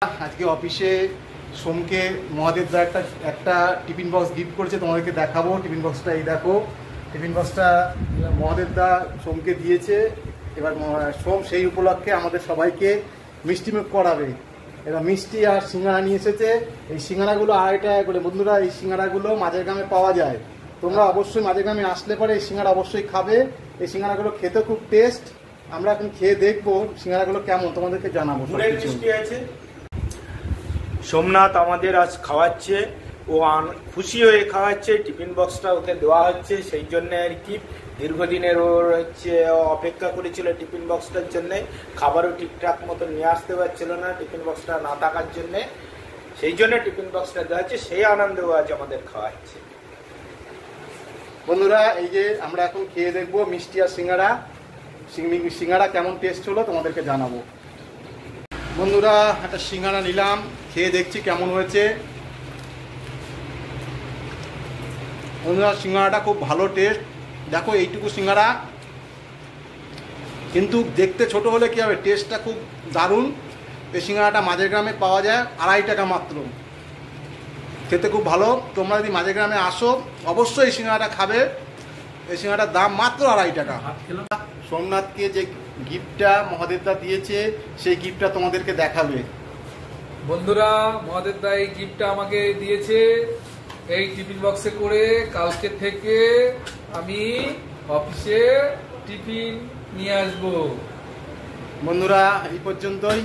আজকে অফিসে সোমকে মহাদেব দা একটা টিফিন বক্স গিফট করেছে, তোমাদেরকে দেখাবো। টিফিন বক্সটা এই দেখো, টিফিন বক্সটা মহাদেব দা সোমকে দিয়েছে। এবার সোম সেই উপলক্ষে আমাদের সবাইকে মিষ্টিমুখ করাবে। এবার মিষ্টি আর সিঙ্গাড়া নিয়ে এসেছে। এই সিঙ্গাড়াগুলো 2.5 টাকা করে। বন্ধুরা, এই সিঙ্গাড়াগুলো মাঝের গ্রামে পাওয়া যায়। তোমরা অবশ্যই মাঝের গ্রামে আসলে পরে এই সিঙ্গাড়া অবশ্যই খাবে। এই সিঙ্গাড়াগুলো খেতে খুব টেস্ট। আমরা এখন খেয়ে দেখবো সিঙ্গাড়াগুলো কেমন, তোমাদেরকে জানাবো। মিষ্টি আছে। সোমনাথ আমাদের আজ খাওয়াচ্ছে, ও খুশি হয়ে খাওয়াচ্ছে। টিফিন বক্সটা ওকে দেওয়া হচ্ছে, সেই জন্য আর কি দীর্ঘদিনের ওর অপেক্ষা করেছিল টিফিন বক্সটার জন্য। খাবারও ঠিকঠাক মতো নিয়ে আসতে পারছিল না টিফিন বক্সটা না থাকার জন্য, সেই জন্য টিফিন বক্সটা দেওয়া হচ্ছে। সেই আনন্দে ও আজ আমাদের খাওয়াচ্ছে। বন্ধুরা, এই যে আমরা এখন খেয়ে দেখবো মিষ্টি আর সিঙ্গাড়া। সিঙ্গাড়া কেমন টেস্ট হলো তোমাদেরকে জানাবো। বন্ধুরা, একটা সিঙ্গাড়া নিলাম, খেয়ে দেখছি কেমন হয়েছে। বন্ধুরা, সিঙ্গাড়াটা খুব ভালো টেস্ট। দেখো এইটুকু সিঙ্গাড়া, কিন্তু দেখতে ছোট হলে কী হবে, টেস্টটা খুব দারুণ। এই সিঙ্গাড়াটা মাঝের গ্রামে পাওয়া যায় 2.5 টাকা মাত্র। খেতে খুব ভালো। তোমরা যদি মাঝের গ্রামে আসো অবশ্যই এই সিঙ্গাড়াটা খাবে। এই সিঙ্গাড়াটার দাম মাত্র 2.5 টাকা। সোমনাথকে যে গিফটটা মহাদেবদা দিয়েছে, সেই গিফটটা তোমাদেরকে দেখাবে। বন্ধুরা, মহাদেব দা এই গিফটটা আমাকে দিয়েছে এই টিফিন বক্সে করে। কালকে থেকে আমি অফিসে টিফিন নিয়ে আসবো। বন্ধুরা, এই পর্যন্তই।